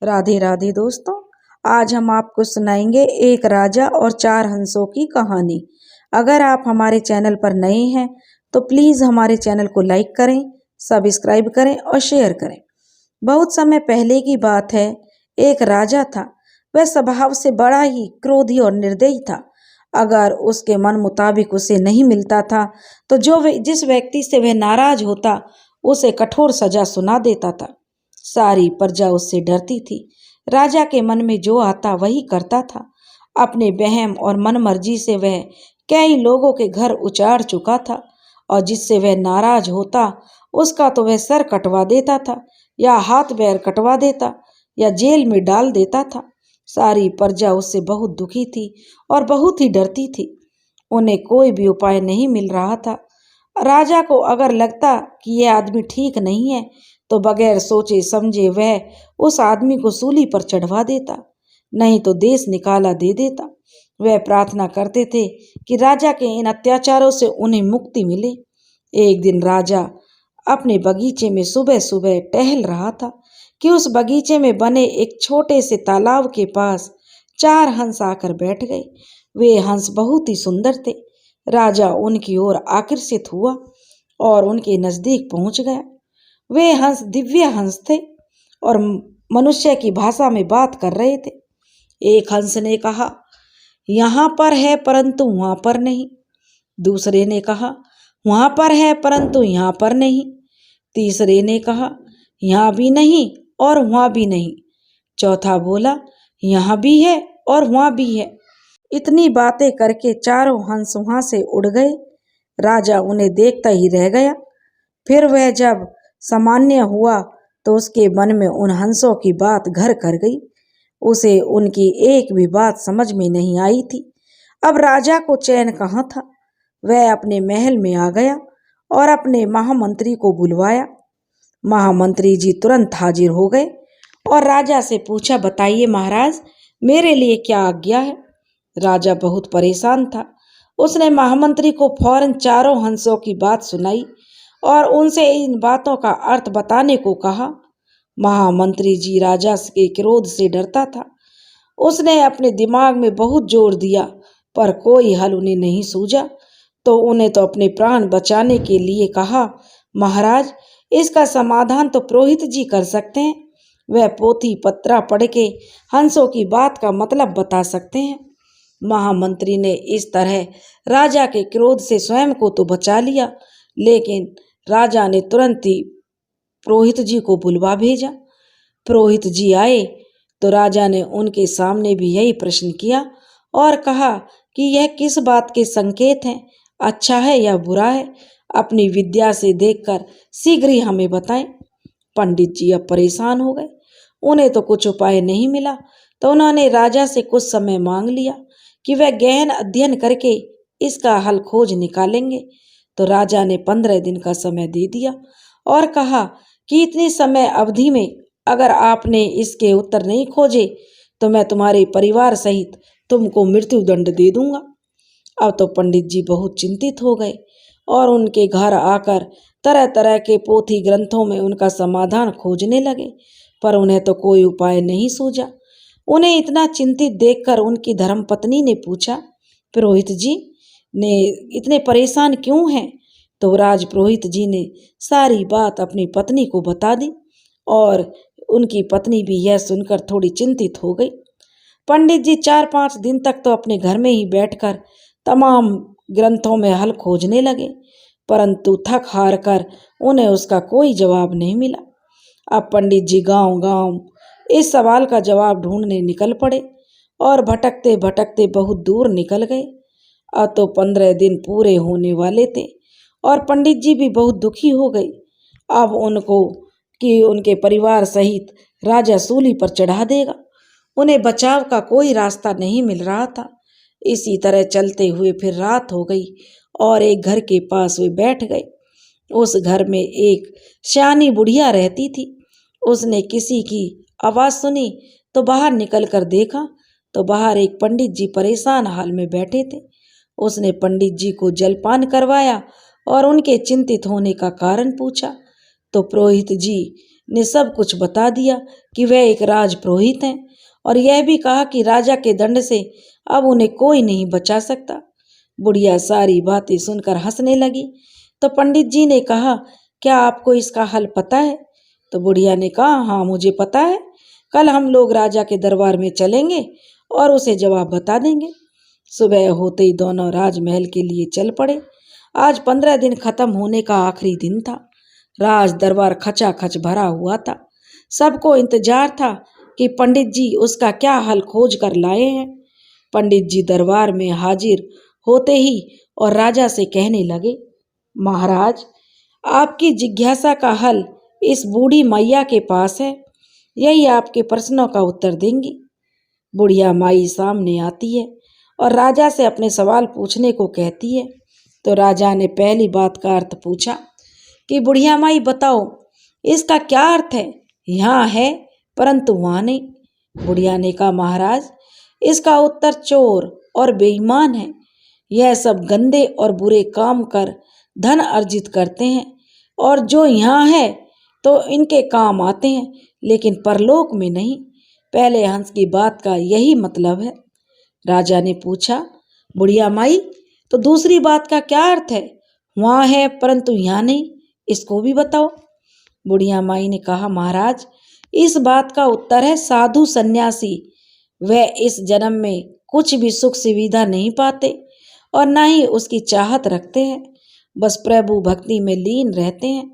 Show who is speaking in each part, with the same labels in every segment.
Speaker 1: राधे राधे दोस्तों। आज हम आपको सुनाएंगे एक राजा और चार हंसों की कहानी। अगर आप हमारे चैनल पर नए हैं तो प्लीज़ हमारे चैनल को लाइक करें, सब्सक्राइब करें और शेयर करें। बहुत समय पहले की बात है। एक राजा था। वह स्वभाव से बड़ा ही क्रोधी और निर्दयी था। अगर उसके मन मुताबिक उसे नहीं मिलता था तो जिस व्यक्ति से वह नाराज होता उसे कठोर सजा सुना देता था। सारी प्रजा उससे डरती थी। राजा के मन में जो आता वही करता था। अपने वहम और मनमर्जी से वह कई लोगों के घर उजाड़ चुका था और जिससे वह नाराज होता उसका तो वह सर कटवा देता था या हाथ पैर कटवा देता या जेल में डाल देता था। सारी प्रजा उससे बहुत दुखी थी और बहुत ही डरती थी। उन्हें कोई भी उपाय नहीं मिल रहा था। राजा को अगर लगता कि यह आदमी ठीक नहीं है तो बगैर सोचे समझे वह उस आदमी को सूली पर चढ़वा देता, नहीं तो देश निकाला दे देता। वह प्रार्थना करते थे कि राजा के इन अत्याचारों से उन्हें मुक्ति मिले। एक दिन राजा अपने बगीचे में सुबह सुबह टहल रहा था कि उस बगीचे में बने एक छोटे से तालाब के पास चार हंस आकर बैठ गए। वे हंस बहुत ही सुंदर थे। राजा उनकी ओर आकर्षित हुआ और उनके नजदीक पहुंच गया। वे हंस दिव्य हंस थे और मनुष्य की भाषा में बात कर रहे थे। एक हंस ने कहा, यहाँ पर है परंतु वहां पर नहीं। दूसरे ने कहा, वहां पर है परंतु यहाँ पर नहीं। तीसरे ने कहा, यहाँ भी नहीं और वहां भी नहीं। चौथा बोला, यहाँ भी है और वहां भी है। इतनी बातें करके चारों हंस वहां से उड़ गए। राजा उन्हें देखता ही रह गया। फिर वह जब सामान्य हुआ तो उसके मन में उन हंसों की बात घर कर गई। उसे उनकी एक भी बात समझ में नहीं आई थी। अब राजा को चैन कहाँ था। वह अपने महल में आ गया और अपने महामंत्री को बुलवाया। महामंत्री जी तुरंत हाजिर हो गए और राजा से पूछा, बताइए महाराज, मेरे लिए क्या आज्ञा है। राजा बहुत परेशान था। उसने महामंत्री को फौरन चारों हंसों की बात सुनाई और उनसे इन बातों का अर्थ बताने को कहा। महामंत्री जी राजा के क्रोध से डरता था। उसने अपने दिमाग में बहुत जोर दिया पर कोई हल उन्हें नहीं सूझा। तो उन्हें तो अपने प्राण बचाने के लिए कहा, महाराज, इसका समाधान तो पुरोहित जी कर सकते हैं। वह पोथी पत्रा पढ़ के हंसों की बात का मतलब बता सकते हैं। महामंत्री ने इस तरह राजा के क्रोध से स्वयं को तो बचा लिया, लेकिन राजा ने तुरंत ही पुरोहित जी को बुलवा भेजा। पुरोहित जी आए तो राजा ने उनके सामने भी यही प्रश्न किया और कहा कि यह किस बात के संकेत हैं, अच्छा है या बुरा है, अपनी विद्या से देखकर शीघ्र ही हमें बताएं। पंडित जी अब परेशान हो गए। उन्हें तो कुछ उपाय नहीं मिला तो उन्होंने राजा से कुछ समय मांग लिया कि वह गहन अध्ययन करके इसका हल खोज निकालेंगे। तो राजा ने 15 दिन का समय दे दिया और कहा कि इतनी समय अवधि में अगर आपने इसके उत्तर नहीं खोजे तो मैं तुम्हारे परिवार सहित तुमको मृत्यु दंड दे दूंगा। अब तो पंडित जी बहुत चिंतित हो गए और उनके घर आकर तरह तरह के पोथी ग्रंथों में उनका समाधान खोजने लगे, पर उन्हें तो कोई उपाय नहीं सूझा। उन्हें इतना चिंतित देखकर उनकी धर्मपत्नी ने पूछा, पुरोहित जी ने इतने परेशान क्यों हैं। तो राजपुरोहित जी ने सारी बात अपनी पत्नी को बता दी और उनकी पत्नी भी यह सुनकर थोड़ी चिंतित हो गई। पंडित जी 4-5 दिन तक तो अपने घर में ही बैठकर तमाम ग्रंथों में हल खोजने लगे, परंतु थक हार कर उन्हें उसका कोई जवाब नहीं मिला। अब पंडित जी गांव गांव इस सवाल का जवाब ढूंढने निकल पड़े और भटकते भटकते बहुत दूर निकल गए। अब तो 15 दिन पूरे होने वाले थे और पंडित जी भी बहुत दुखी हो गई। अब उनको कि उनके परिवार सहित राजा सूली पर चढ़ा देगा। उन्हें बचाव का कोई रास्ता नहीं मिल रहा था। इसी तरह चलते हुए फिर रात हो गई और एक घर के पास वे बैठ गए। उस घर में एक सियानी बुढ़िया रहती थी। उसने किसी की आवाज़ सुनी तो बाहर निकल कर देखा तो बाहर एक पंडित जी परेशान हाल में बैठे थे। उसने पंडित जी को जलपान करवाया और उनके चिंतित होने का कारण पूछा। तो पुरोहित जी ने सब कुछ बता दिया कि वह एक राजपुरोहित हैं और यह भी कहा कि राजा के दंड से अब उन्हें कोई नहीं बचा सकता। बुढ़िया सारी बातें सुनकर हंसने लगी। तो पंडित जी ने कहा, क्या आपको इसका हल पता है? तो बुढ़िया ने कहा, हाँ मुझे पता है। कल हम लोग राजा के दरबार में चलेंगे और उसे जवाब बता देंगे। सुबह होते ही दोनों राजमहल के लिए चल पड़े। आज 15 दिन खत्म होने का आखिरी दिन था। राज दरबार खचाखच भरा हुआ था। सबको इंतजार था कि पंडित जी उसका क्या हल खोज कर लाए हैं। पंडित जी दरबार में हाजिर होते ही और राजा से कहने लगे, महाराज, आपकी जिज्ञासा का हल इस बूढ़ी मैया के पास है। यही आपके प्रश्नों का उत्तर देंगी। बुढ़िया माई सामने आती है और राजा से अपने सवाल पूछने को कहती है। तो राजा ने पहली बात का अर्थ पूछा कि बुढ़िया माई बताओ, इसका क्या अर्थ है? यहाँ है परंतु वहाँ नहीं। बुढ़िया ने कहा, महाराज, इसका उत्तर चोर और बेईमान है। यह सब गंदे और बुरे काम कर धन अर्जित करते हैं और जो यहाँ है तो इनके काम आते हैं, लेकिन परलोक में नहीं। पहले हंस की बात का यही मतलब है। राजा ने पूछा, बुढ़िया माई, तो दूसरी बात का क्या अर्थ है? वहाँ है परंतु यहाँ नहीं, इसको भी बताओ। बुढ़िया माई ने कहा, महाराज, इस बात का उत्तर है साधु सन्यासी। वह इस जन्म में कुछ भी सुख सुविधा नहीं पाते और न ही उसकी चाहत रखते हैं। बस प्रभु भक्ति में लीन रहते हैं,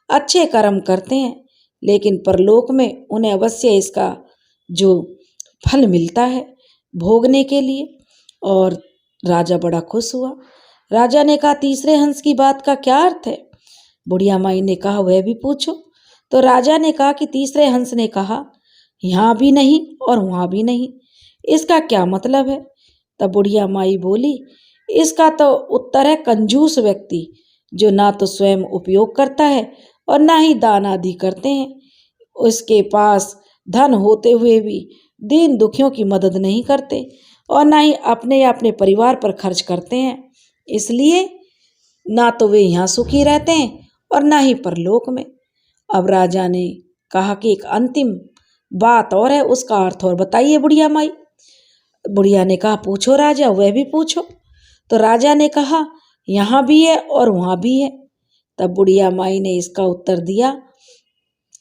Speaker 1: अच्छे कर्म करते हैं, लेकिन परलोक में उन्हें अवश्य इसका जो फल मिलता है भोगने के लिए। और राजा बड़ा खुश हुआ। राजा ने कहा, तीसरे हंस की बात का क्या अर्थ है? बुढ़िया माई ने कहा, वह भी पूछो। तो राजा ने कहा कि तीसरे हंस ने कहा, यहाँ भी नहीं और वहाँ भी नहीं, इसका क्या मतलब है? तब बुढ़िया माई बोली, इसका तो उत्तर है कंजूस व्यक्ति, जो ना तो स्वयं उपयोग करता है और ना ही दान आदि करते हैं। उसके पास धन होते हुए भी दीन दुखियों की मदद नहीं करते और ना ही अपने या अपने परिवार पर खर्च करते हैं। इसलिए ना तो वे यहाँ सुखी रहते हैं और ना ही परलोक में। अब राजा ने कहा कि एक अंतिम बात और है, उसका अर्थ और बताइए बुढ़िया माई। बुढ़िया ने कहा, पूछो राजा, वह भी पूछो। तो राजा ने कहा, यहाँ भी है और वहाँ भी है। तब बुढ़िया माई ने इसका उत्तर दिया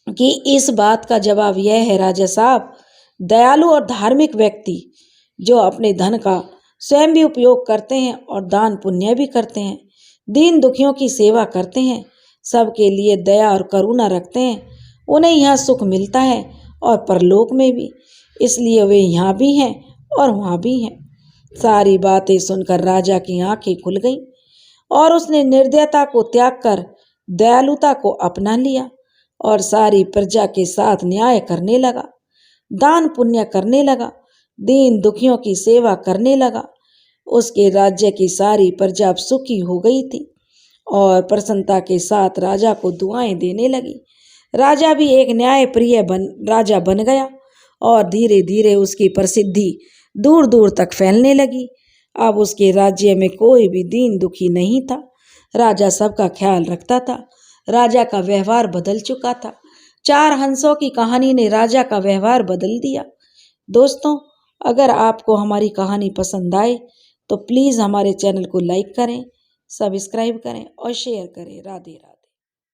Speaker 1: कि इस बात का जवाब यह है राजा साहब, दयालु और धार्मिक व्यक्ति जो अपने धन का स्वयं भी उपयोग करते हैं और दान पुण्य भी करते हैं, दीन दुखियों की सेवा करते हैं, सबके लिए दया और करुणा रखते हैं, उन्हें यहाँ सुख मिलता है और परलोक में भी। इसलिए वे यहाँ भी हैं और वहाँ भी हैं। सारी बातें सुनकर राजा की आंखें खुल गईं और उसने निर्दयता को त्याग कर दयालुता को अपना लिया और सारी प्रजा के साथ न्याय करने लगा, दान पुण्य करने लगा, दीन दुखियों की सेवा करने लगा। उसके राज्य की सारी प्रजा अब सुखी हो गई थी और प्रसन्नता के साथ राजा को दुआएं देने लगी। राजा भी एक न्याय प्रिय राजा बन गया और धीरे धीरे उसकी प्रसिद्धि दूर दूर तक फैलने लगी। अब उसके राज्य में कोई भी दीन दुखी नहीं था। राजा सबका ख्याल रखता था। राजा का व्यवहार बदल चुका था। 4 हंसों की कहानी ने राजा का व्यवहार बदल दिया। दोस्तों, अगर आपको हमारी कहानी पसंद आए तो प्लीज़ हमारे चैनल को लाइक करें, सब्सक्राइब करें और शेयर करें। राधे राधे।